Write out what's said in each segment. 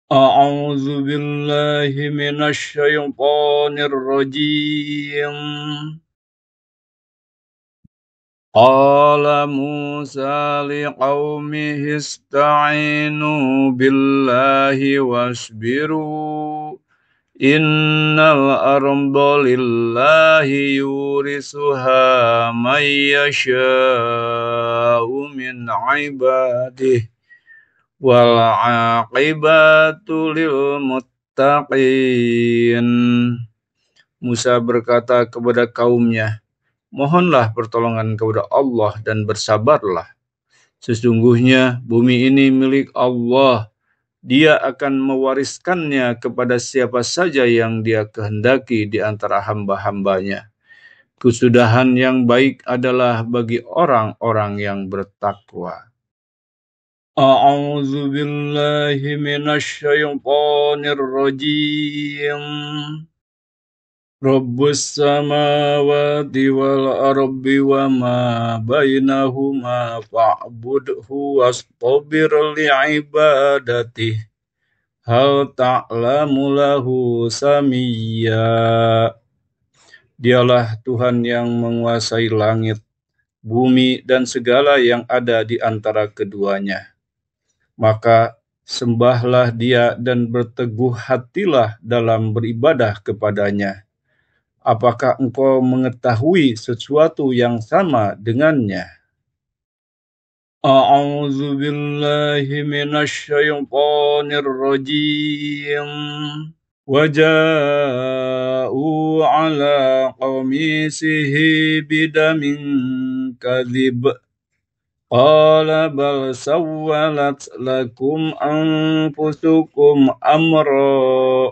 أعوذ بالله من الشيطان الرجيم. قال موسى لقومه استعينوا بالله واصبروا إن الأرض لله يورثها من يشاء من عباده والعاقبة للمتقين. Musa berkata kepada kaumnya, mohonlah pertolongan kepada Allah dan bersabarlah. Sesungguhnya bumi ini milik Allah. Dia akan mewariskannya kepada siapa saja yang Dia kehendaki di antara hamba-hambanya. Kesudahan yang baik adalah bagi orang-orang yang bertakwa. أعوذ بالله من الشيطان الرجيم. رب السماوات والأرض وما بينهما فاعبده واصطبر لعبادته هل تعلم له سميا. Dialah Tuhan yang menguasai langit, bumi, dan segala yang ada di antara keduanya. Maka sembahlah Dia dan berteguh hatilah dalam beribadah kepadanya. Apakah engkau mengetahui sesuatu yang sama dengannya? A'udzu billahi minasy syaithanir rajim. Waja'u ala qamisihi bidamin kadhib. Qala bal sawwalat lakum anfusukum amra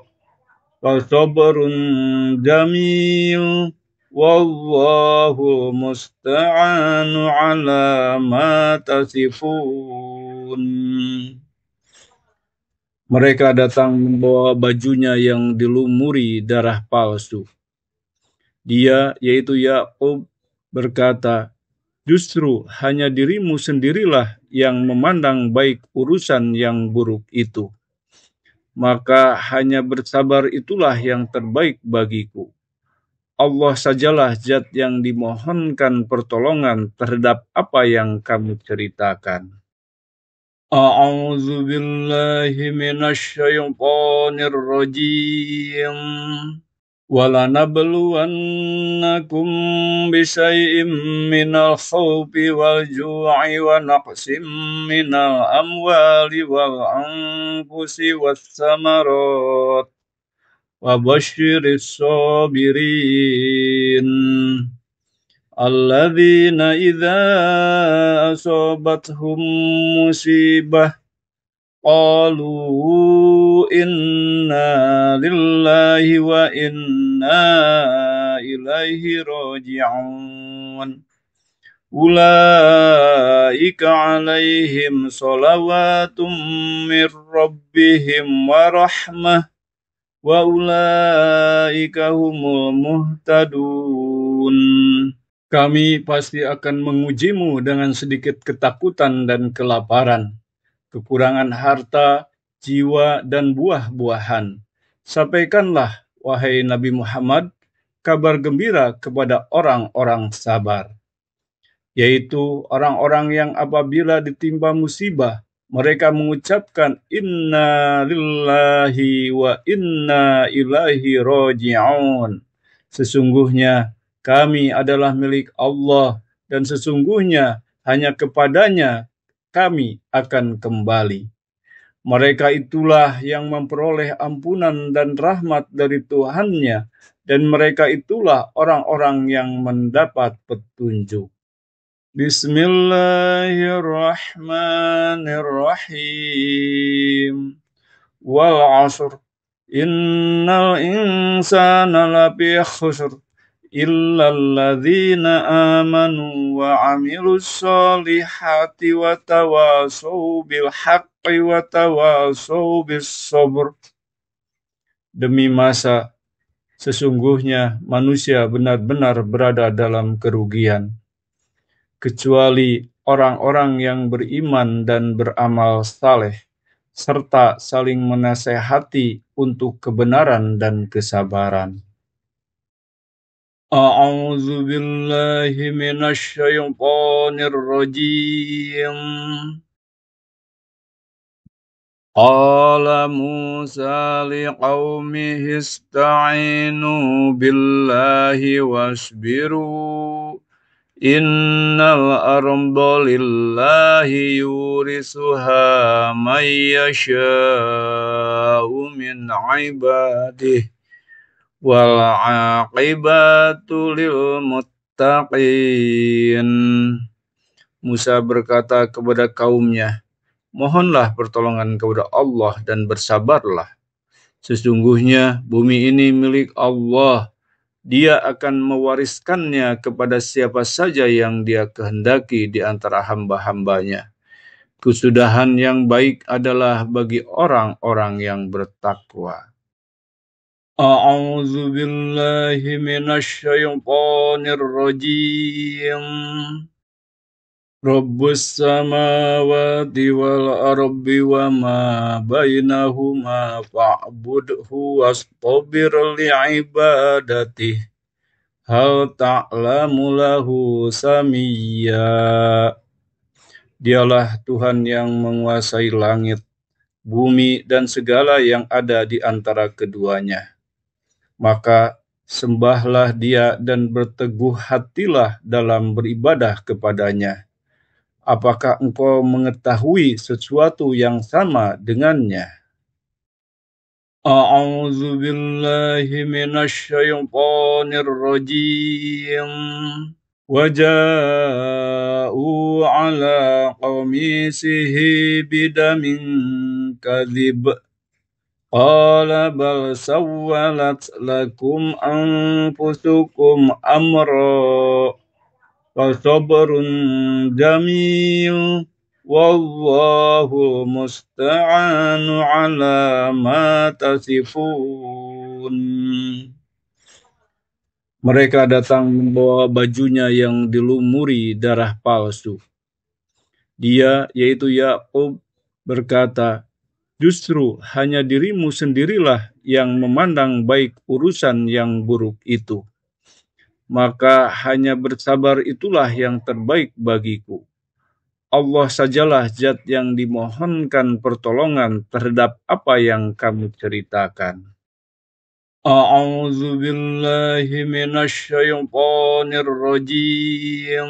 fasabrun jamil wallahu musta'anu ala ma tasifun. Mereka datang membawa bajunya yang dilumuri darah palsu. Dia, yaitu Yakub, berkata, justru hanya dirimu sendirilah yang memandang baik urusan yang buruk itu. Maka hanya bersabar itulah yang terbaik bagiku. Allah sajalah zat yang dimohonkan pertolongan terhadap apa yang kamu ceritakan. A'udzu billahi minasy syaithanir rajim. وَلَنَبْلُوَنَّكُمْ بِشَيْءٍ مِّنَ الْخَوْفِ وَالْجُوعِ وَنَقْصٍ مِّنَ الْأَمْوَالِ وَالْأَنفُسِ وَالثَّمَرَاتِ وَبَشِّرِ الصَّابِرِينَ الَّذِينَ إِذَا أَصَابَتْهُم مُّصِيبَةٌ قالوا إنا لله وإنا إليه راجعون أولئك عليهم صلوات من ربهم ورحمة وأولئك هم المهتدون. Kami pasti akan mengujimu dengan sedikit ketakutan dan kelaparan, kekurangan harta, jiwa, dan buah-buahan. Sampaikanlah, wahai Nabi Muhammad, kabar gembira kepada orang-orang sabar, yaitu orang-orang yang apabila ditimpa musibah, mereka mengucapkan inna lillahi wa inna ilaihi raji'un. Sesungguhnya kami adalah milik Allah dan sesungguhnya hanya kepadanya kami akan kembali. Mereka itulah yang memperoleh ampunan dan rahmat dari Tuhannya, dan mereka itulah orang-orang yang mendapat petunjuk. Bismillahirrahmanirrahim. Wal 'ashr. Innal insana lafi khusr. Illalladzina amanu wa amilus solihati wa tawasau bil haqqi wa tawasau bis sabr. Demi masa, sesungguhnya manusia benar-benar berada dalam kerugian, kecuali orang-orang yang beriman dan beramal saleh, serta saling menasehati untuk kebenaran dan kesabaran. A'udzu billahi minasy syaithanir rajim. Qala Musa liqaumihi ista'inu billahi wasbiru innal arda lillahi yurisuha man yasha'u min ibadihi wal aqibatu lil muttaqin. Musa berkata kepada kaumnya, mohonlah pertolongan kepada Allah dan bersabarlah. Sesungguhnya bumi ini milik Allah. Dia akan mewariskannya kepada siapa saja yang Dia kehendaki di antara hamba-hambanya. Kesudahan yang baik adalah bagi orang-orang yang bertakwa. A'udzu billahi minasy syaithanir rajim. Rabbus samawati wal ardi wa ma bainahuma fa'budhu wastabir li'ibadatihi hal ta'lamu lahu samiyya. Dialah Tuhan yang menguasai langit, bumi, dan segala yang ada di antara keduanya. Maka sembahlah Dia dan berteguh hatilah dalam beribadah kepadanya. Apakah engkau mengetahui sesuatu yang sama dengannya? A'udzu billahi minasy syaithanir rajim. Waja'u ala qamisihi bidamin kadhib. Qala bal sawwalat lakum anfusukum amra. Fasabrun jamil wallahu musta'anu ala ma tasifun. Mereka datang membawa bajunya yang dilumuri darah palsu. Dia, yaitu Yakub, berkata, justru hanya dirimu sendirilah yang memandang baik urusan yang buruk itu. Maka hanya bersabar itulah yang terbaik bagiku. Allah sajalah zat yang dimohonkan pertolongan terhadap apa yang kamu ceritakan. A'udzu billahi minasy syaithanir rajim.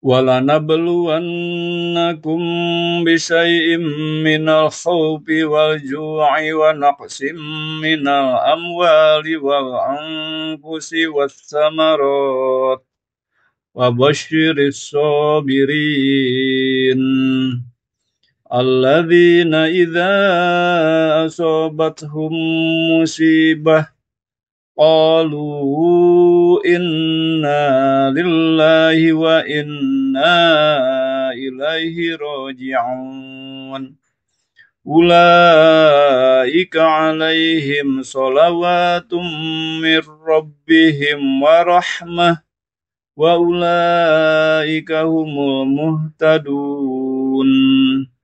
وَلَنَبْلُوَنَّكُمْ بِشَيْءٍ مِّنَ الْخَوْفِ وَالْجُوعِ وَنَقْصٍ مِّنَ الْأَمْوَالِ وَالْأَنفُسِ وَالثَّمَرَاتِ وَبَشِّرِ الصَّابِرِينَ الَّذِينَ إِذَا أَصَابَتْهُم مُّصِيبَةٌ qalu inna lillahi wa inna ilaihi raji'un. Ulaika alaihim salawatum mir rabbihim wa rahmah wa ulaika humul muhtadun.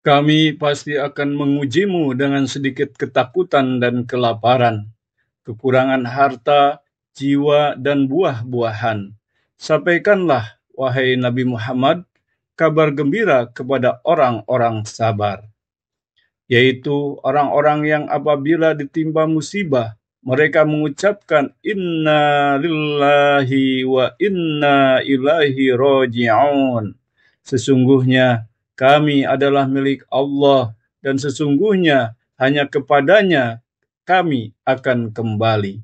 Kami pasti akan mengujimu dengan sedikit ketakutan dan kelaparan, kekurangan harta, jiwa, dan buah-buahan. Sampaikanlah, wahai Nabi Muhammad, kabar gembira kepada orang-orang sabar, yaitu orang-orang yang apabila ditimpa musibah, mereka mengucapkan inna lillahi wa inna ilaihi raji'un. Sesungguhnya kami adalah milik Allah, dan sesungguhnya hanya kepadanya kami akan kembali.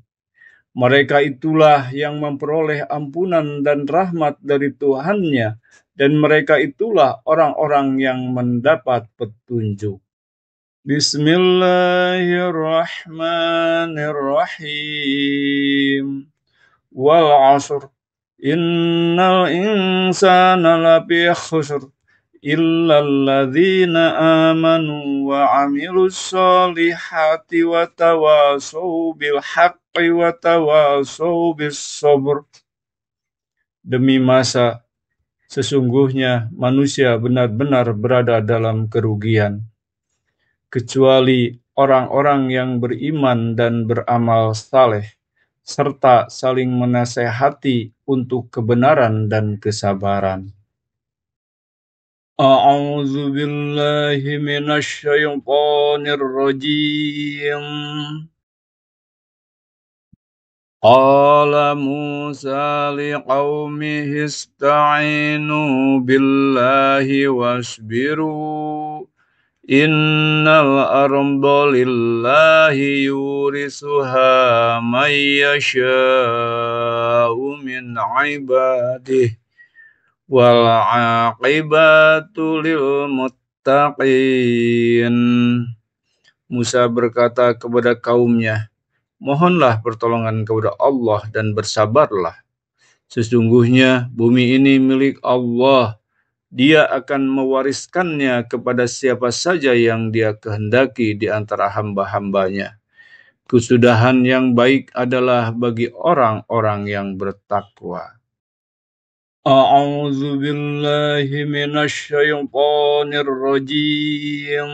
Mereka itulah yang memperoleh ampunan dan rahmat dari Tuhannya, dan mereka itulah orang-orang yang mendapat petunjuk. Bismillahirrahmanirrahim. Wal 'ashr. Innal insana lafi khusr. Illalladzina amanu wa amilus solihati wa tawasau bil haqqi wa tawasau bis sabr. Demi masa, sesungguhnya manusia benar-benar berada dalam kerugian. kecuali orang-orang yang beriman dan beramal saleh, serta saling menasehati untuk kebenaran dan kesabaran. A'udzu billahi minasy syaithanir rajim. Qala Musa liqaumihi ista'inu billahi wasbiru innal arda lillahi yurisuha man yasha'u min ibadihi wal aqibatu lil muttaqin. Musa berkata kepada kaumnya, mohonlah pertolongan kepada Allah dan bersabarlah. Sesungguhnya bumi ini milik Allah. Dia akan mewariskannya kepada siapa saja yang Dia kehendaki di antara hamba-hambanya. Kesudahan yang baik adalah bagi orang-orang yang bertakwa. A'udzu billahi minasy syaithanir rajim.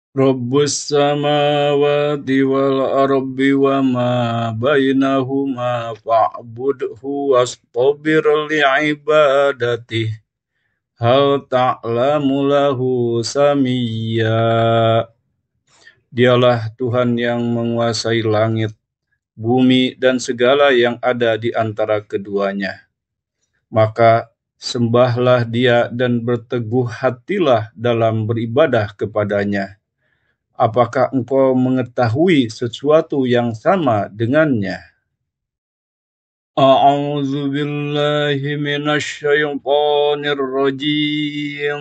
Rabbus samawati wal ardi wa ma bainahuma fa'budhu wastabir li'ibadatihi hal ta'lamu lahu samiyya. Dialah Tuhan yang menguasai langit, bumi, dan segala yang ada di antara keduanya. Maka sembahlah Dia dan berteguh hatilah dalam beribadah kepadanya. Apakah engkau mengetahui sesuatu yang sama dengannya? A'udzu billahi minasy syaithanir rajim.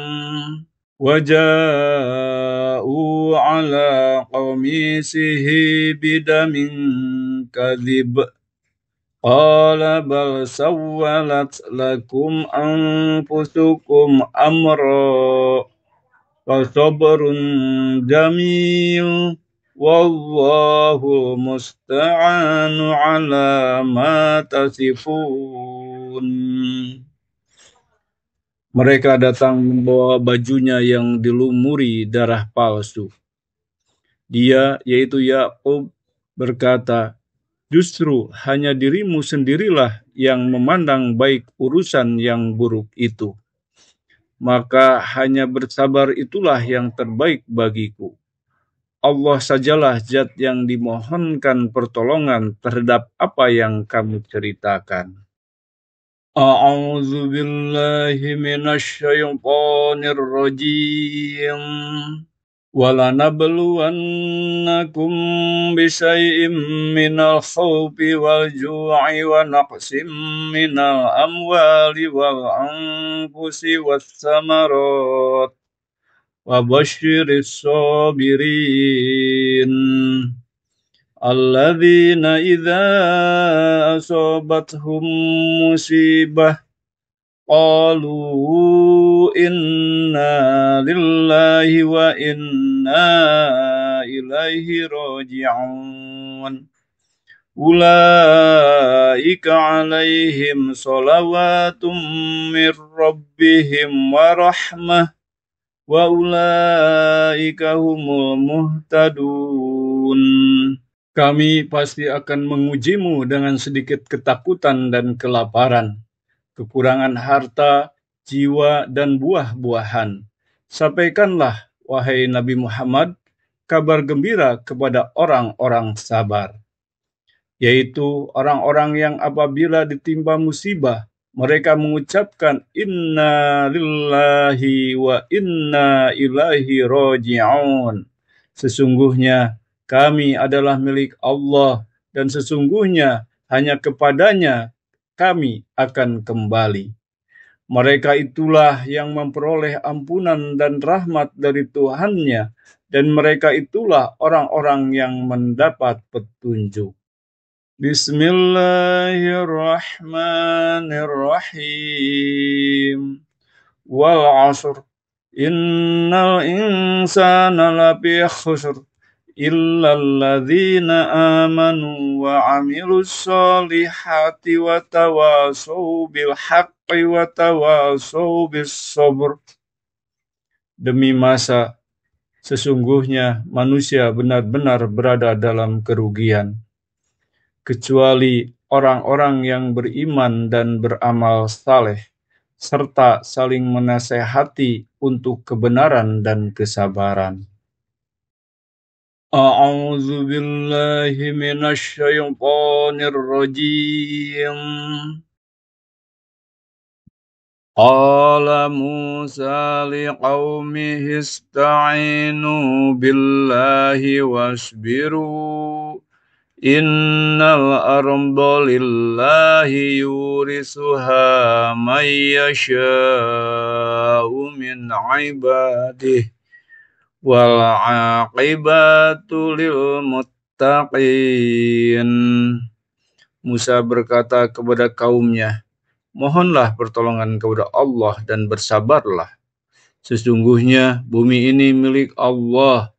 Waja'u ala qamisihi bidamin kadhib. Qala bal sawwalat lakum anfusukum amra. Fasabrun jamil wallahu musta'anu ala ma tasifun. Mereka datang membawa bajunya yang dilumuri darah palsu. Dia, yaitu Yakub, berkata, justru hanya dirimu sendirilah yang memandang baik urusan yang buruk itu. Maka hanya bersabar itulah yang terbaik bagiku. Allah sajalah zat yang dimohonkan pertolongan terhadap apa yang kamu ceritakan. A'udzu billahi minasy syaithanir rajim. وَلَنَبْلُوَنَّكُمْ بِشَيْءٍ مِّنَ الْخَوْفِ وَالْجُوعِ وَنَقْصٍ مِّنَ الْأَمْوَالِ وَالْأَنفُسِ وَالثَّمَرَاتِ وَبَشِّرِ الصَّابِرِينَ الَّذِينَ إِذَا أَصَابَتْهُم مُّصِيبَةٌ qalu inna lillahi wa inna ilaihi raji'un. Ulaika alaihim salawatum mir rabbihim wa rahmah wa ulaika humul muhtadun. Kami pasti akan mengujimu dengan sedikit ketakutan dan kelaparan, kekurangan harta, jiwa, dan buah-buahan. Sampaikanlah, wahai Nabi Muhammad, kabar gembira kepada orang-orang sabar, yaitu orang-orang yang apabila ditimpa musibah, mereka mengucapkan inna lillahi wa inna ilaihi raji'un. Sesungguhnya kami adalah milik Allah, dan sesungguhnya hanya kepadanya kami akan kembali. Mereka itulah yang memperoleh ampunan dan rahmat dari Tuhannya, dan mereka itulah orang-orang yang mendapat petunjuk. Bismillahirrahmanirrahim. Wal 'ashr. Innal insana lafi khusr. Illalladzina amanu wa amilus solihati wa tawasau bil haqqi wa tawasau bis sabr. Demi masa, Sesungguhnya manusia benar-benar berada dalam kerugian, kecuali orang-orang yang beriman dan beramal saleh, serta saling menasehati untuk kebenaran dan kesabaran. A'udzu billahi minasy syaithanir rajim. Qala Musa liqaumihi ista'inu billahi wasbiru innal arda lillahi yurisuha man yasha'u min ibadihi wal aqibatu lil muttaqin. Musa berkata kepada kaumnya, "Mohonlah pertolongan kepada Allah dan bersabarlah. Sesungguhnya bumi ini milik Allah.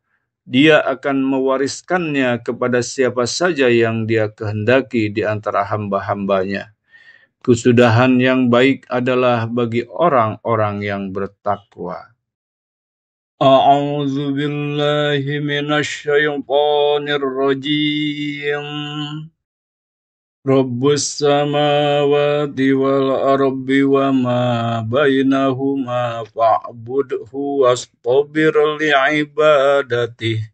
Dia akan mewariskannya kepada siapa saja yang Dia kehendaki di antara hamba-hambanya. Kesudahan yang baik adalah bagi orang-orang yang bertakwa." A'udzu billahi minasy syaithanir rajim. Rabbus samawati wal ardi wa ma bainahuma fa'budhu wastabir li'ibadatihi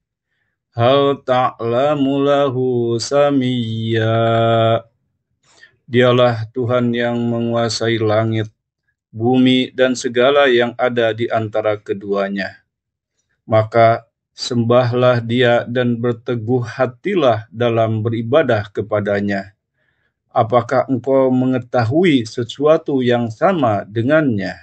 hal ta'lamu lahu samiyya. Dialah Tuhan yang menguasai langit, bumi, dan segala yang ada di antara keduanya. Maka sembahlah Dia dan berteguh hatilah dalam beribadah kepadanya. Apakah engkau mengetahui sesuatu yang sama dengannya?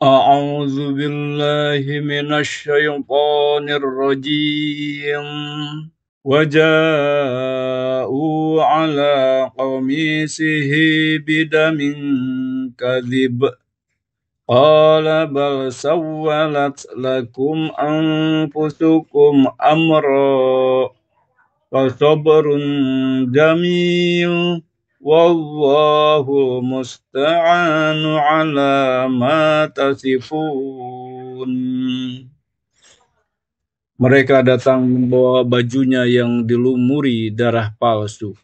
A'udzu billahi minasy syaithanir rajim. Waja'u ala qamisihi bidamin kadhib. Qala bal sawwalat lakum anfusukum amra. Fasabrun jamil wallahu musta'anu ala ma tasifun. Mereka datang membawa bajunya yang dilumuri darah palsu.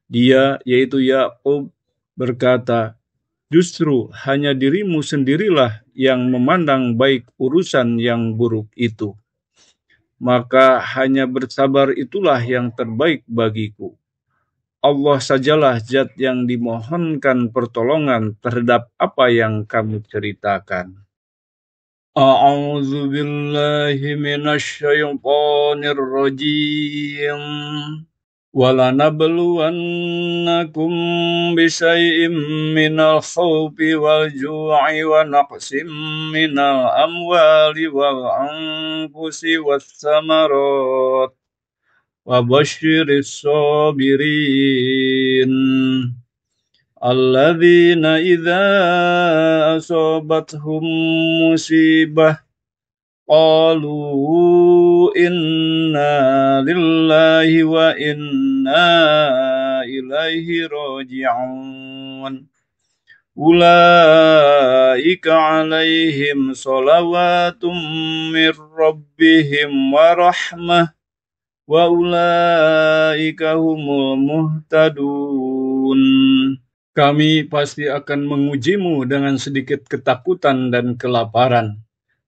Dia, yaitu Yakub, berkata, "Justru hanya dirimu sendirilah yang memandang baik urusan yang buruk itu. Maka hanya bersabar itulah yang terbaik bagiku. Allah sajalah zat yang dimohonkan pertolongan terhadap apa yang kamu ceritakan." A'udzu billahi minasy syaithanir rajim. وَلَنَبْلُوَنَّكُمْ بِشَيْءٍ مِّنَ الْخَوْفِ وَالْجُوعِ وَنَقْصٍ مِّنَ الْأَمْوَالِ وَالْأَنفُسِ وَالثَّمَرَاتِ وَبَشِّرِ الصَّابِرِينَ الَّذِينَ إِذَا أَصَابَتْهُم مُّصِيبَةٌ qalu inna lillahi wa inna ilaihi raji'un. Ulaika alaihim salawatum mir rabbihim wa rahmah wa ulaika humul muhtadun. Kami pasti akan mengujimu dengan sedikit ketakutan dan kelaparan,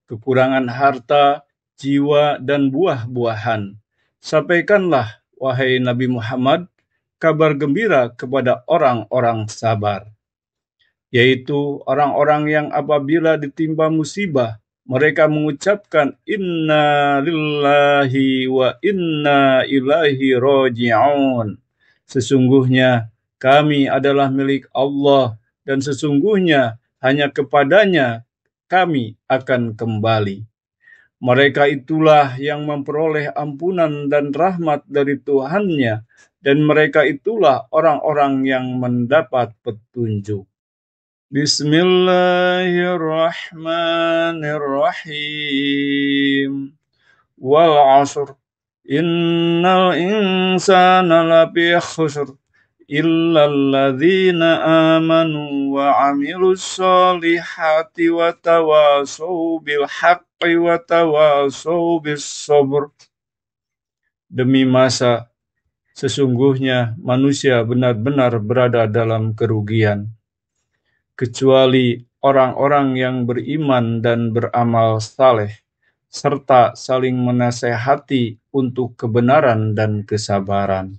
kekurangan harta, jiwa, dan buah-buahan. Sampaikanlah, wahai Nabi Muhammad, kabar gembira kepada orang-orang sabar, yaitu orang-orang yang apabila ditimpa musibah, mereka mengucapkan inna lillahi wa inna ilaihi raji'un. Sesungguhnya kami adalah milik Allah dan sesungguhnya hanya kepadanya kami akan kembali. Mereka itulah yang memperoleh ampunan dan rahmat dari Tuhannya, dan mereka itulah orang-orang yang mendapat petunjuk. Bismillahirrahmanirrahim. Wal 'ashr. Innal insana lafi khusr. illal ladzina amanu wa amilus solihati wa tawasau bil haqqi wa tawasau bis sabr. Demi masa, sesungguhnya manusia benar-benar berada dalam kerugian, kecuali orang-orang yang beriman dan beramal saleh, serta saling menasehati untuk kebenaran dan kesabaran.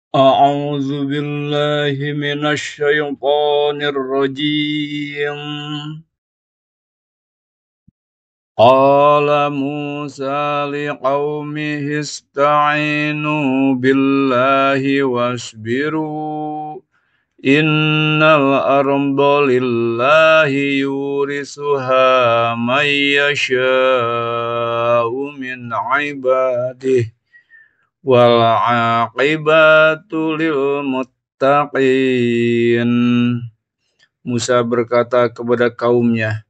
A'udzu billahi minasy syaithanir rajim. Qala Musa liqaumihi ista'inu billahi wasbiru innal arda lillahi yurisuha man yasha'u min ibadihi wal aqibatu lil muttaqin. Musa berkata kepada kaumnya,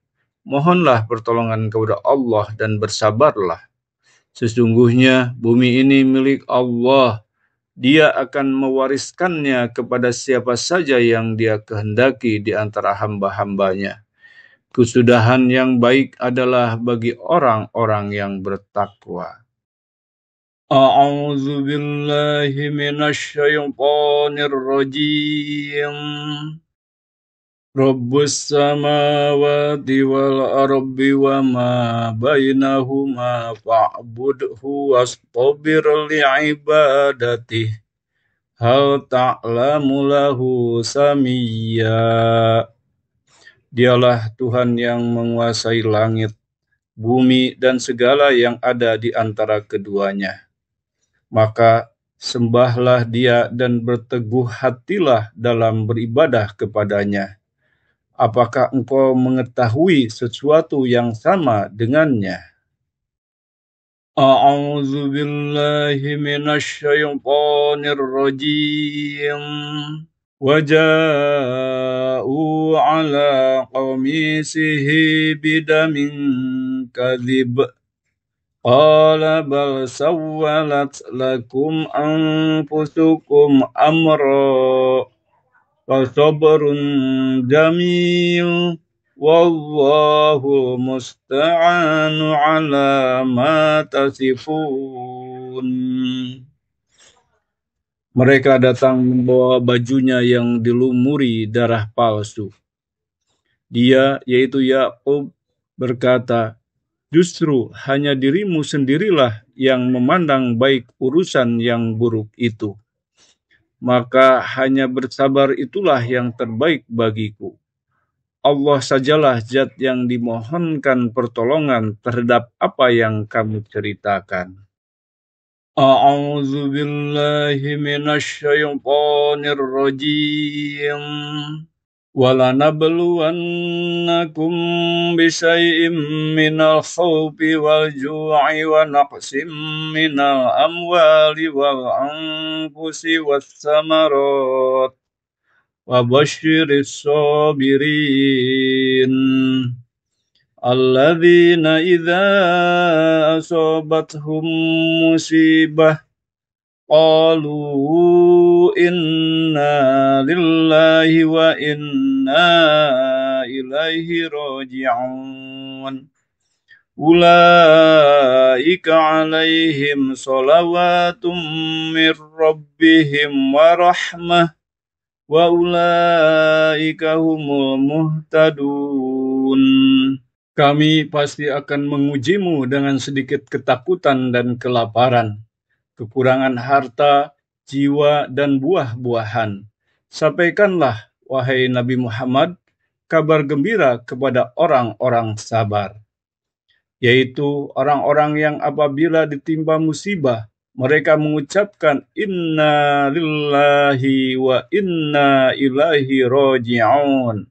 mohonlah pertolongan kepada Allah dan bersabarlah. Sesungguhnya bumi ini milik Allah. Dia akan mewariskannya kepada siapa saja yang Dia kehendaki di antara hamba-hambanya. Kesudahan yang baik adalah bagi orang-orang yang bertakwa. A'udzu billahi minasy syaithanir rajim. Rabbus samawati wal ardi wa ma bainahuma fa'budhu wastabir li'ibadatihi hal ta'lamu lahu samiyya. Dialah Tuhan yang menguasai langit, bumi, dan segala yang ada di antara keduanya. Maka sembahlah Dia dan berteguh hatilah dalam beribadah kepadanya. Apakah engkau mengetahui sesuatu yang sama dengannya? A'udzu billahi minasy syaithanir rajim. Waja'u ala qamisihi bidamin kadhib. Qala bal sawwalat lakum anfusukum amra wa sabrun jamil wallahu musta'anu ala ma tasifun. Mereka datang membawa bajunya yang dilumuri darah palsu. Dia, yaitu Yakub, berkata, justru hanya dirimu sendirilah yang memandang baik urusan yang buruk itu. Maka hanya bersabar itulah yang terbaik bagiku. Allah sajalah zat yang dimohonkan pertolongan terhadap apa yang kamu ceritakan. A'udzu billahi minasy syaithanir rajim. وَلَنَبْلُوَنَّكُمْ بِشَيْءٍ مِّنَ الْخَوْفِ وَالْجُوعِ وَنَقْصٍ مِّنَ الْأَمْوَالِ وَالْأَنفُسِ وَالثَّمَرَاتِ وَبَشِّرِ الصَّابِرِينَ الَّذِينَ إِذَا أَصَابَتْهُم مُّصِيبَةٌ qalu inna lillahi wa inna ilaihi raji'un. Ulaika alaihim salawatum mir rabbihim wa rahmah wa ulaika humul muhtadun. Kami pasti akan mengujimu dengan sedikit ketakutan dan kelaparan, kekurangan harta, jiwa, dan buah-buahan. Sampaikanlah, wahai Nabi Muhammad, kabar gembira kepada orang-orang sabar, yaitu orang-orang yang apabila ditimpa musibah, mereka mengucapkan inna lillahi wa inna ilaihi raji'un.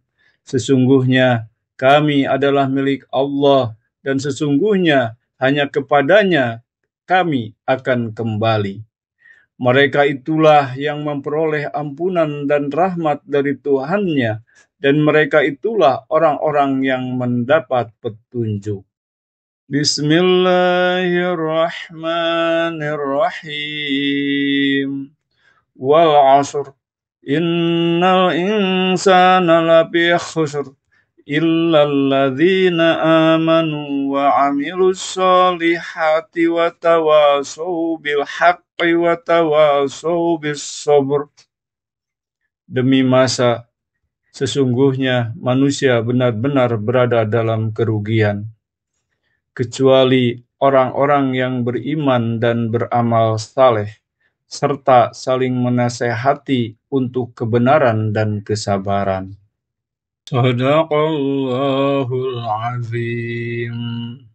Sesungguhnya kami adalah milik Allah, dan sesungguhnya hanya kepadanya kami akan kembali. Mereka itulah yang memperoleh ampunan dan rahmat dari Tuhannya, dan mereka itulah orang-orang yang mendapat petunjuk. Bismillahirrahmanirrahim. wal 'ashr. Innal insana lafi khusr illal ladzina amanu wa 'amilus solihati wa tawassaw bil haqqi wa tawassaw bis sabr. Demi masa, sesungguhnya manusia benar-benar berada dalam kerugian, kecuali orang-orang yang beriman dan beramal saleh, serta saling menasehati untuk kebenaran dan kesabaran. Shadaqallahul azim.